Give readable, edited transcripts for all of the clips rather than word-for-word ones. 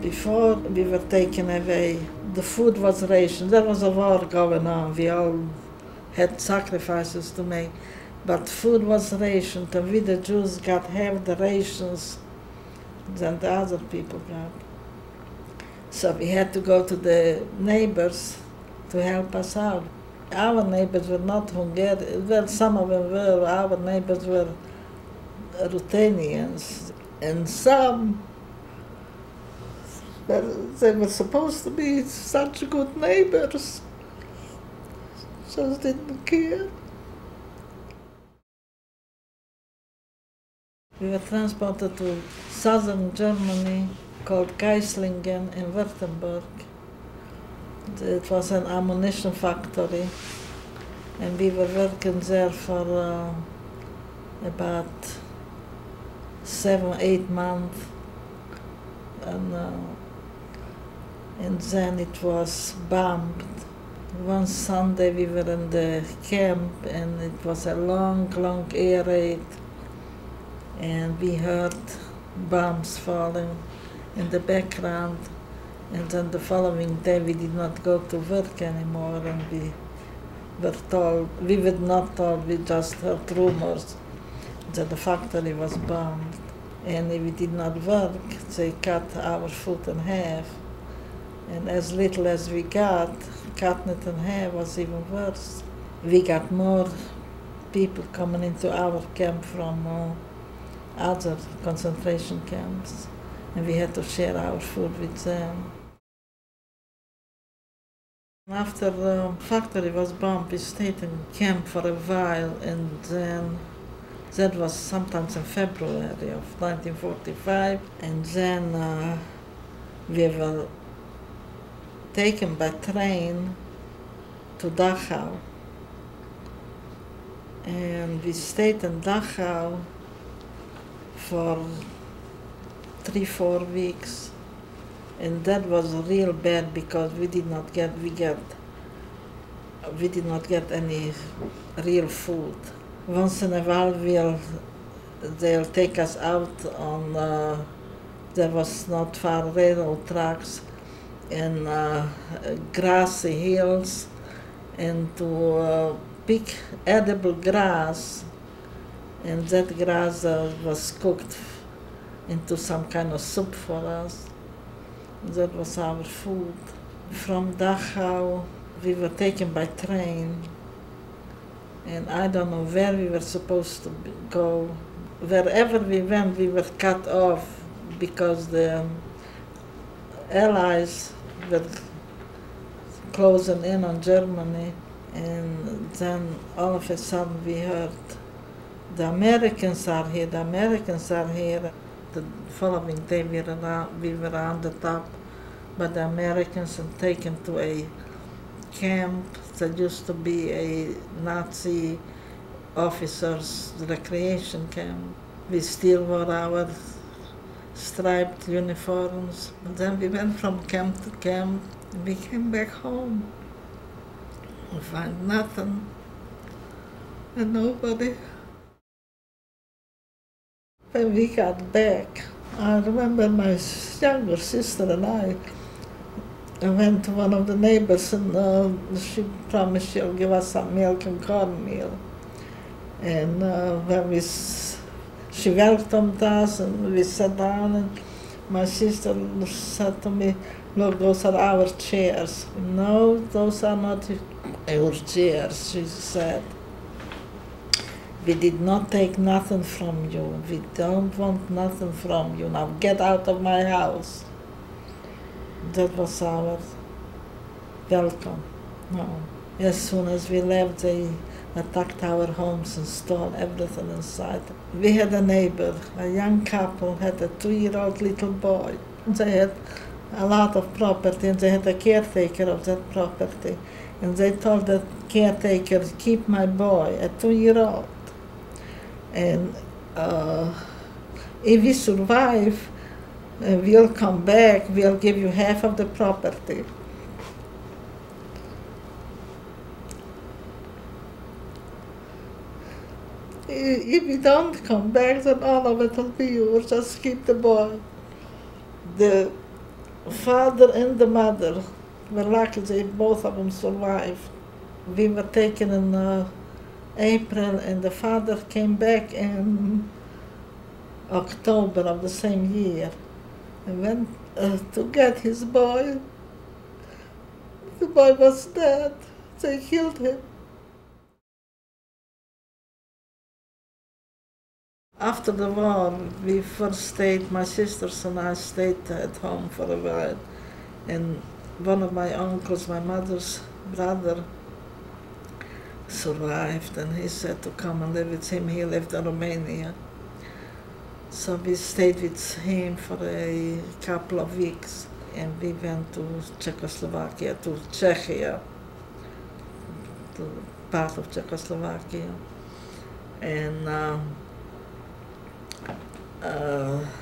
Before we were taken away, the food was rationed. There was a war going on. We all had sacrifices to make. But food was rationed, and we the Jews got half the rations than the other people got. So we had to go to the neighbors to help us out. Our neighbors were not Hungarian. Well, some of them were. Our neighbors were Ruthenians. And some, they were supposed to be such good neighbors. Just didn't care. We were transported to southern Germany called Geislingen in Württemberg. It was an ammunition factory, and we were working there for about 7-8 months. And then it was bombed. One Sunday we were in the camp, and it was a long, long air raid, and we heard bombs falling in the background. And then the following day we did not go to work anymore, and we were not told, we just heard rumors that the factory was bombed. And if we did not work, they cut our food in half. And as little as we got, cutting it in half was even worse. We got more people coming into our camp from other concentration camps, and we had to share our food with them. After the factory was bombed, we stayed in camp for a while, and then that was sometimes in February of 1945, and then we were taken by train to Dachau, and we stayed in Dachau for 3-4 weeks. And that was real bad because we did not get any real food. Once in a while they'll take us out on there was not far railroad tracks in grassy hills, and to pick edible grass, and that grass was cooked into some kind of soup for us. That was our food. From Dachau, we were taken by train, and I don't know where we were supposed to go. Wherever we went, we were cut off because the Allies were closing in on Germany, and then all of a sudden we heard, the Americans are here, the Americans are here. The following day we were on the top by the Americans and taken to a camp that used to be a Nazi officers' recreation camp. We still wore our striped uniforms. And then we went from camp to camp, and we came back home. We found nothing and nobody. When we got back, I remember my younger sister and I went to one of the neighbors, and she promised she'll give us some milk and cornmeal. And when she welcomed us, and we sat down, and my sister said to me, "Look, those are our chairs." "No, those are not our chairs," she said. "We did not take nothing from you. We don't want nothing from you. Now get out of my house." That was our welcome. No. As soon as we left, they attacked our homes and stole everything inside. We had a neighbor, a young couple, had a 2-year-old little boy. They had a lot of property, and they had a caretaker of that property. And they told the caretaker, "Keep my boy, a 2-year-old. And if we survive, we'll come back, we'll give you half of the property." If we don't come back, then all of it will be yours. Just keep the boy. The father and the mother were lucky they both of them survived. We were taken in April, and the father came back in October of the same year and went to get his boy. The boy was dead. They killed him. After the war, we first stayed, my sisters and I stayed at home for a while. And one of my uncles, my mother's brother, survived, and he said to come and live with him. He lived in Romania. So we stayed with him for a couple of weeks, and we went to Czechoslovakia, to Czechia, to part of Czechoslovakia, and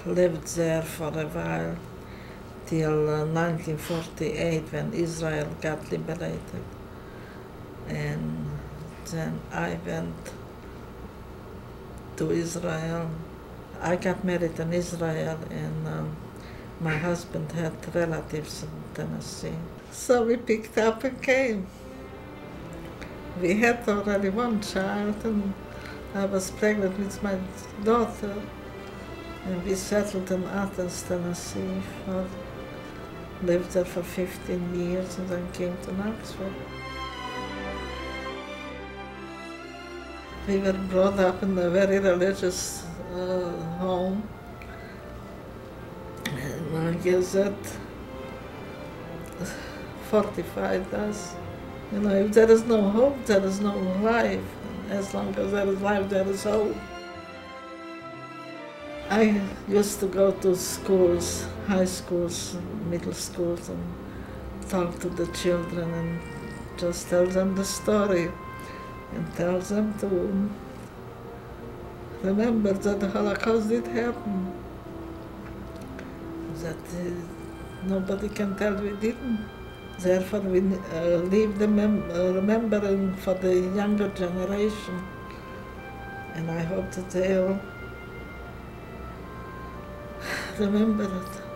lived there for a while till 1948, when Israel got liberated. And then I went to Israel. I got married in Israel, and my husband had relatives in Tennessee. So we picked up and came. We had already one child, and I was pregnant with my daughter. And we settled in Athens, Tennessee, lived there for 15 years, and then came to Knoxville. We were brought up in a very religious home. And I guess that fortified us. You know, if there is no hope, there is no life. As long as there is life, there is hope. I used to go to schools, high schools, middle schools, and talk to the children and just tell them the story and tell them to remember that the Holocaust did happen, that nobody can tell we didn't. Therefore, we leave them remembering for the younger generation, and I hope that they'll remember it.